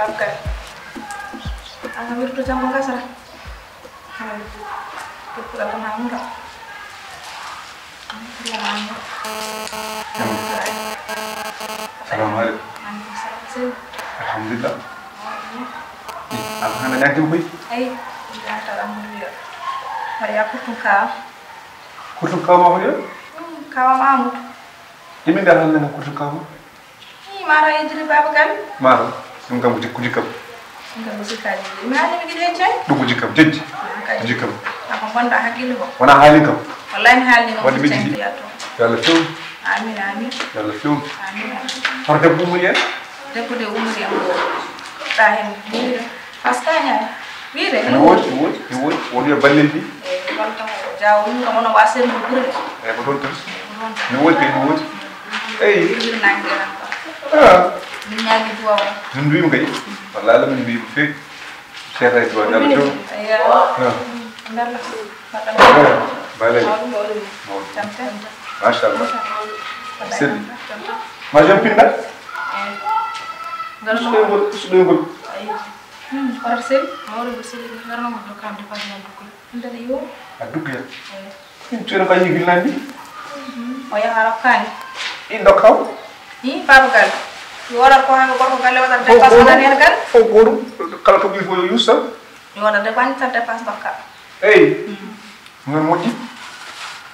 babka anga wirto jambo gasara halu kepura tamamura Assalamualaikum. Alhamdulillah. Alhamdulillah nak jumpa. Ay, ya alhamdulillah. Mari aku tungka. Kurang kau mau dia? Kawa mamu. Ini dah hal nak kurang kau. Ih, marah yang jadi bapa kan? Marah. Enggak mesti kujikam. Enggak mesti kali. Mana ni kita cai? Tu kujikam, jadi. Kujikam. Apa pun dah hakil lo. Mana halin kau? Wallahi halin lo. Wadi mesti. Ya lesu. Amin amin. Ya lesu. Amin. Harga umur ya? Depois de umur yang tahem ni. Pastanya. Vire. Wodi ya ballen di. Walta jauh ni kamu nak wasir bukur. Betul tu. Wodi. Vire nanggeran. Minyak dua. Nundu ngai. Wallahi la min bi fi. Saya itu ada tu. Ya. Andar lah. Balai. Mau. Cantik. Masyaallah. Sini. Macam pindah? Sudah. Orang sel, orang bersel, karena mau dokam di pasar buku. Entah dia. Aduk ya. Ini cuma kayu gilan ni. Oh yang harapan. Ini dokam? Ini apa kan? Orang kau yang kau lewat ada pas mana kan? Oh guru, kalau kau pergi foyo Yusuf. Orang ada depan ada pas bakal. Ngan moji?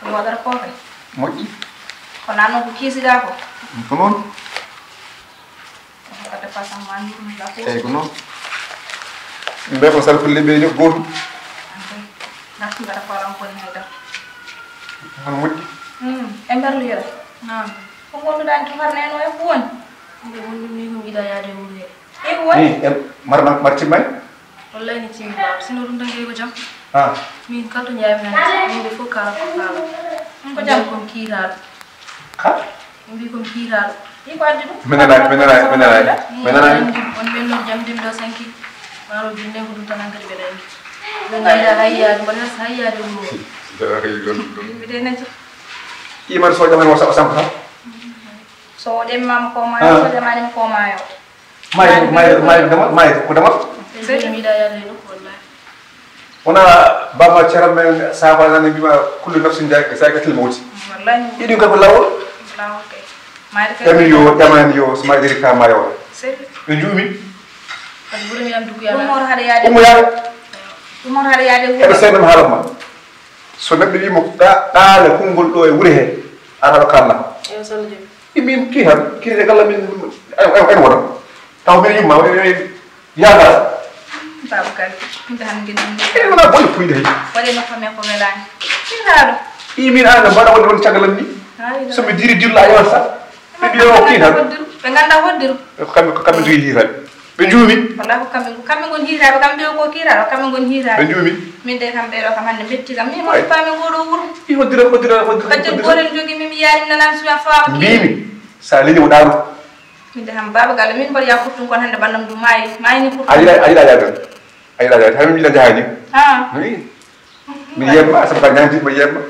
Lewat ada kau kan? Moji? Kau nano buki sih dah aku. Konon? Ada pasang mandi aku. Konon. Mbak pasal pilih beli guru. Nak kita orang pun ada. Ngan moji? Ember lihat. Nah, kau mau dah tukar neno ya pun. Dia pun ni hidayah dia boleh. Pun? Ni, marcimai? Wallahi ni cing bab. Sini orang dah kaya jam. Min kau tu nyai mana? Min before kau. Kau jam kau kira. Min before kira. Ini kau ada tu? Menalai. On belum jam dim dah sengki. Malu binde kudu tanang kerja lagi. Dengan ada hayat, mana saya dulu. Sudah dulu. Bide nanti. Iman soal zaman masa apa? So dem mam ko mayo, so dem anim ko mayo. Mai, kudamat? Saya hidayah dia wallahi. Ona baba cara men sahabat nabi ma kullu nafsin zaikatul maut. Wallahi. Ini ka belawol? Belawol kay. Mai ka. Kami yo zaman yo semai diri ka mayo. Sel. Njumi? Kan buru mi am dugg ya. Umur hari ada. Umur hari ada. Ebe senam halama. So nabi mo da la kungol do e wuri he. Ara kala. Yo solo je. Imin ki har ki de kala min ay wona. Taw min yimma ya ga. Babu kan. Ndahan gin. Wala boy puy de. Wala no fami ko melan. Kirado. Imin ana bara won tagalan ni. So mi diri dilla ay wasa. Biyo ki har. Penganda hodir. Kami do hiral. Benjumi. Wallahi kami ngon hira kami ko kira kami ngon hira. Benjumi. Min de kam be ro kam hande betti kam min mo fami godo wuro. I hodira. Kacce goren jogi mi yaari nanan suya faawa. Bimi. Sa lini wadaru. Min de ham baba gal min bar yakutun kon hande bandam du mai ni ko. Ayira jaga. Hay mi la jahani. Oui. Mi yemma sa ba nyanti ba yemma.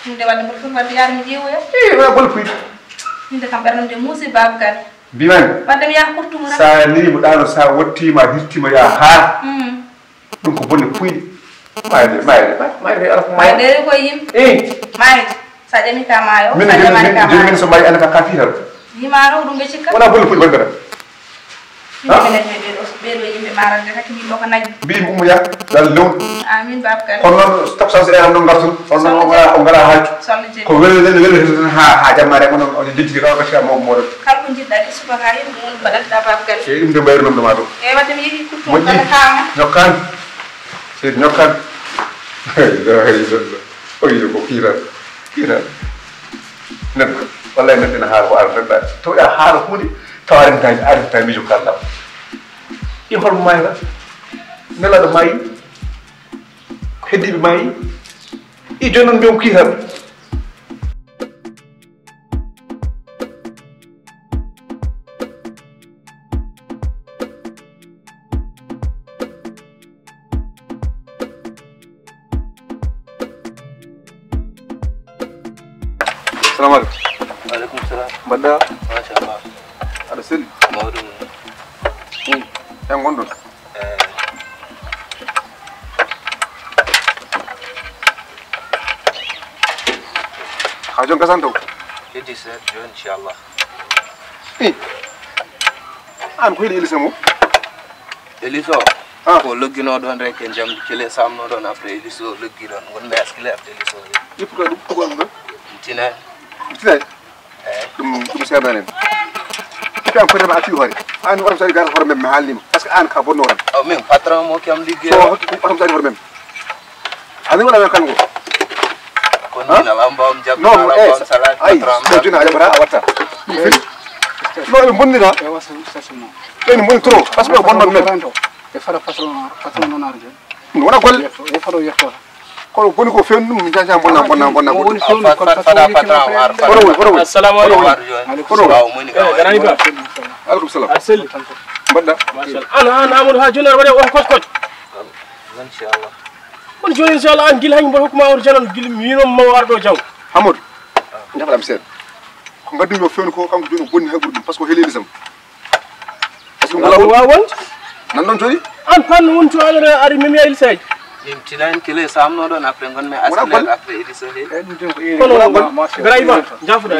Min de wadde ko fa yaar mi jeewo ya. Wala bol puy. Min de kam bernam de musi baba gal. Biman. Bandam yakutun ra. Sa lini wadaru sa wottima hirtima ya ha. Dum ko bonne puy. Mai de ko yim. Mai sa jami ka mayo. Min min so mai anaka kafiral. Yimaro dum be cikka. Wala bol puy bandara. Belo yimbe marande hakki mi ko naji. Bi mu ya dal lew. Amin bab kan. Kono stop sans e am no ngartu. Kono ngara ha. Ko wel ha jamare mono o jiddi ko ka mo mo. Kal ko jidda ki suba ha yim mon badat da bab kan. E dum de bayro dum dama do. E wadde mi yiki kutu ko kama. Nyokan. Se nyokan. Oyi ko kira. Nen wallahi nen dina har ko arda. To ya har ko ni tawaren tan arda mi jukalla. I hol may la nela do may heddi may I jonon be ki har Assalamualaikum. Waalaikumsalam. Bada Masyaallah. ada sil Mau dong. en gondon ha jon gasan taw Hedi se jon inshallah an ko Elisa mo Elisa ko loggino don rek en jamdi kele samno don après Elisa loggi don gon mes kele après Elisa yep ko dum ko gon tina dum sebanen kam ko dama ati hore an waram sari gar hore mem halim parce que an ka bonno ran o men patron mo kam liggé so waram sari hore mem ani wala kan go ko ni na lamba am jabba no lamba salat patron ko dina jabara awata no bonni da e wasa sasimo en bonni trop parce que bonno mem e fara patron non arjo wona gol e faro yetto ko bonni ko fen dum jaja bonna woni fen ko patron assalamu alaykum garani ba alaikum salam asel badda mashallah ana amul ha jonar wade on kot inshallah on joni inshallah an gil hañ bo hukuma or jalan gil mino mo wardo jaw hamud ndafam sen ko gaddi yo fen ko kanko joni bonni haburdu parce que helelisam parce que wa won nan non joni an pan won to ala ari memi el say tinan kele samno don après gon me asle après Elisa he e dum den ko e kono garayba jafuda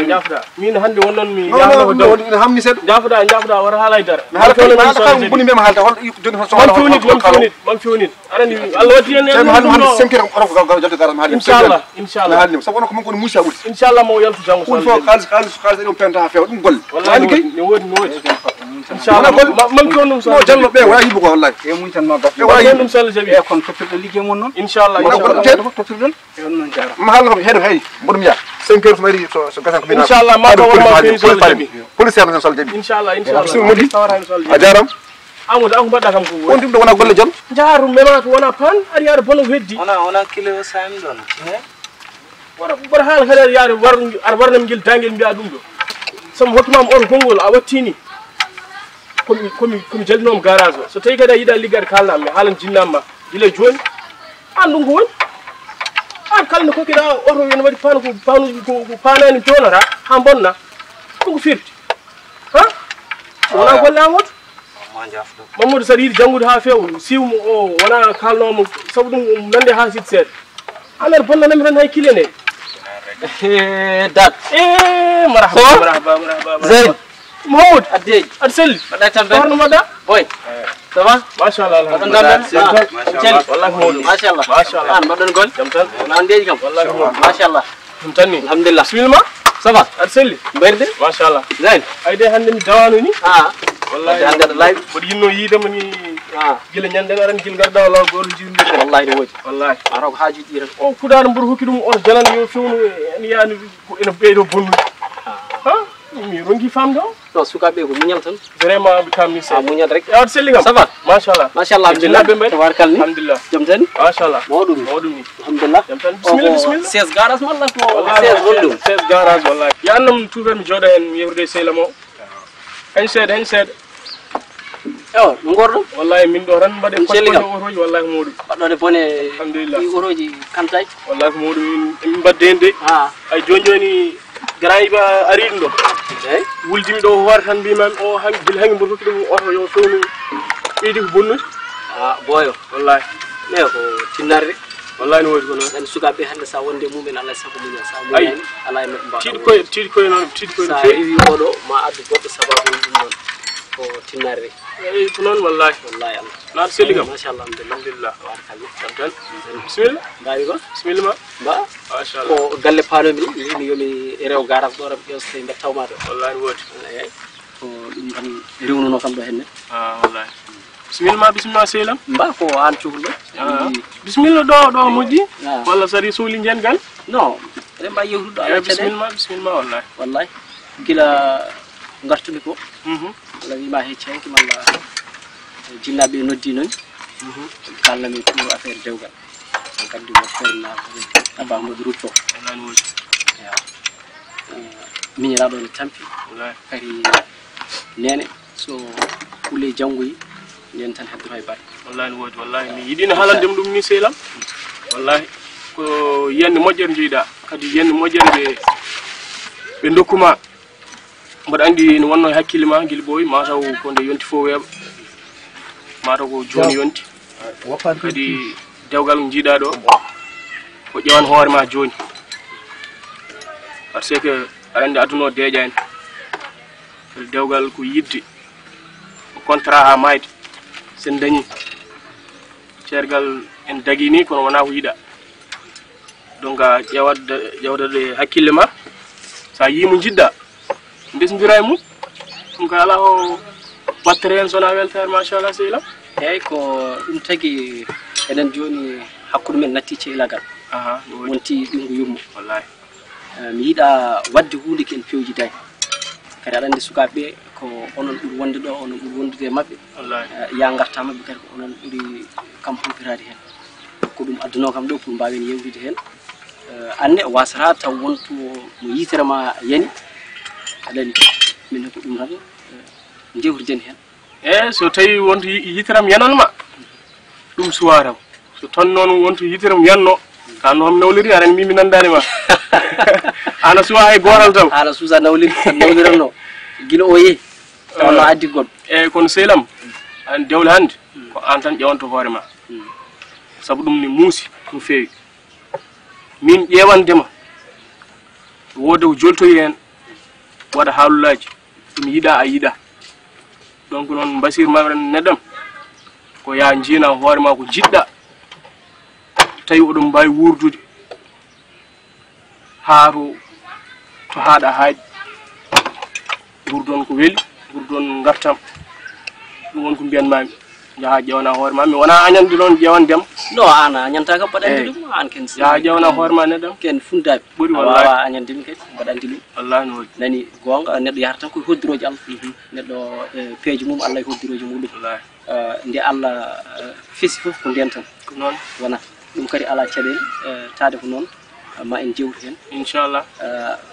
min hande wonnon mi yaano do no hamni set jafuda war halay dar mi hala kan bonni mem halta hol joni so man fiwnit arani Allah wati en en hal 5 heures ko jalto garam hal inshallah hal so wono ko mon ko musa wut inshallah mo yaltu jango ko fo khalis dum penta fe dum gol wallahi ni wodi inshallah man fiwnum so no jallo be wala hibu ko wallahi e mun tan ma gaf e wala dum sal jabi e kon topirdo liggey mon non inshallah topirdo e non jara ma hal ko hedo hay bodum ya 5 heures mari so gasan ko bina inshallah ma ko wala fi sol jabi police am sol jabi inshallah modi a jaram amudo an badda kam ko won dum do wona golle jon jaaru mema ko wona pan ari yar bono weddi ona kilo sam don tine wara bar hal kala yar warnam gil tangel mbiya dum do sam hotmam on gongol a wattini komi jalnom garage so tawi kada yida ligar kalnam mi halan jinnamma dile joni an dum ko woni an kalno ko kida oto yen wadi panu ko panani tonara ha bonna ko firti ha wona golle amot Mamadou Sadir jangude ha few siwmo o wona kalnomo sabu dum nande ha sit set amer bonna nam tan hay kilene dat marhaba zaid Mahmoud adey adsel bada tambe warno mada boy ça va mashallah alhamdulillah wallahi Mahmoud mashallah an badon gol jam tan nan deji kam wallahi mashallah dum tan ni alhamdulillah bismillah ça va adsel berde mashallah zaid ay de hande mi dawanu ni wallahi hande live bod yinno yidama ni gila nyande aran gil garda wala gol jirnde wallahi de wodi wallahi arok haji dira o kudar mbur hokki dum on jalan yo fewnu en yaani ko ene beydo bonnu ha mi rongi famdo no sukabe ko munyal tan vraiment bi kam ni sa munyal rek ya selingam ça va mashallah alhamdulillah be mbay tabarkal ni alhamdulillah jam tan mashallah modum ni alhamdulillah jam tan bismillah 16 garas malla ko 16 gondum 16 garage wallahi ya annam tuver mi joda en yewde selamo hen said yo ngordo wallahi min do ran bade ko oroji wallahi modum badode bone alhamdulillah i oroji kantay wallahi modum min baddende ay jonjoni garayba arindo ay wuldimi do war tan bi man o hang bil hang burko dum oto yo fewnu idi ko bonnu boyo wallahi ne ko tinarre wallahi no wodi ko non dan sukabe hande sa wonde mumen Allah sabu mumen sa mumen Allah e mabba tid koy non sa wi modo ma addu goddo sababu dum non ko tinarre ay ko non wallahi Allah na seligam mashallah alhamdulillah tan bismillah ngari ko bismillah ba mashallah ko galle paano mi lini yomi rew garas do ram yoste mbe tawmado wallahi wodi ko dum tan rewnuno kam do henne wallahi bismillah selam mba ko an cuhuldo bismillah do moji walla sari soli ngengal non remba yewtudo ala cede bismillah wallahi gila ngartumi ko wala wi ma hecce ki malla jinnabe noddi non kala mi pour affaire dewgal kaddi mo ferna aba mo ruccio wallahi wodi ya minira do tampi wallahi kari nene so kule jangoyi nen tan haddo hay bar wallahi wodi wallahi mi yidina halandem dum ni selam wallahi ko yenn mojjer jeyda kadi yenn mojjer be dokuma mbodo andi no wonno hakkille ma gil boy ma taw ko nde yonti fo weba mata ko joni yonti kadi dewgal jiida do ko ƴewan hoore ma joni parce que ande aduno deeja en dewgal ko yidde ko contrat ha mayde sen dañi cergal en dagi ni kono wona ko yida donc ƴewde hakkille ma sa yimo jidda ndesndira e mum ɗum ko ala o battere hen sona weltare machallah sehila eyyi ko ɗum tagi eɗen joni hakkude men natti cehlagal wonti ɗum ko yurmo wallahi mi yiiɗa wadde hunde ken pewjidani kadi aɗa andi sukaɓeɓe ko onon ɓuuri wonde ɗo onon ɓuuri wondude e mabɓe ya garta mabɓe kadi ko onon ɓuuri kam humpirade hen ko ɗum adduno kam ɗo pour mbawen yewtide hen anne wasata taw wonto mo yitere ma yani aɗa andi min ko ɗum tan jewtiden hen e so tawi wonto yiteram yananma ɗum suwaram so tan noon wonto yiteram yanno ka noom nawliri aɗa mimi nandani ma ana suwa e goral taw ala suusa nawliranno guila o yeehi tawno addi goɗɗo eyyi kono sehlam an dewle hande ko an tan ƴewanto hoore ma saabu ɗum ni muusi no feewi min ƴewandema wooda ko joltoyi hen waɗa haalullaji ɗum yiiɗa a yiiɗa donc noon basirma neɗɗam ko ya jiina hoore ma ko jiɗɗa tawi oɗon mbawi wurdude haato to haaɗa haaɗi gurdon ko weeli gurdon gartam ɗum won ko mbiyanmami jaha ƴewna hoore ma mi wona añande noon ƴewandema non an a añanta kam mbaɗandi ɗum an ken jaha ƴewna hoore ma neɗɗam ken fundaɓe ɓuuri wawa añande ɗum kadi mbaɗandi ɗum wallahi no waɗi nani gonga neɗɗo yahata tan koye hoddiroji Allah neɗɗo peeje mum Allah e hoddiroji muɗum nde Allah fesi foof ko nden tan ko noon wona ɗum kadi ala caɗele taade ko noon ma en jewtu hen inchallah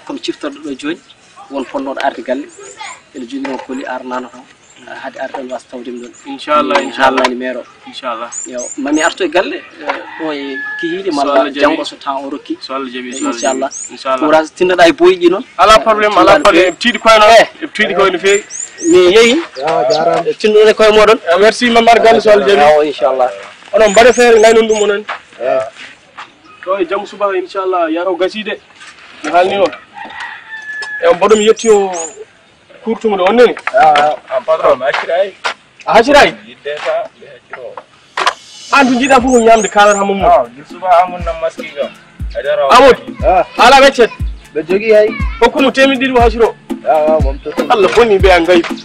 comme ciftorɗo ɗo joni won ponnoɗo arde galle ene jogui koli arnano kam haade arde on wasa tawdemi ɗon inchallah haalnani maire o inchallah yo mami arto e galle ɗo e kihiɗe malla janggo so temps o rokki so Allah jaaɓi inchallah inchallah courage tinnoɗa e boyi ɗi noon ala probléme ala probléme tiiɗi koye noon e tiiɗi koye no fewi mi yeehi tinnoɗon e koye moɗon merci mamar galle so Allah jaaɓi o inchallah onon mbaɗa feere gaynon ɗum onon to e jam subaka inchallah yaro gaside mi haalni on e mboɗomi yetti o kurtumude on neni patron acciray a hacciray yidde ka ɓe hacciro an to jiiɗa fof ko ñamde kalata mum suba amun nam maski kam amadou ala weccet ɓe jogui hay hokkumo 2.000 o hacciro mom to Allah bonni ɓe a gaybi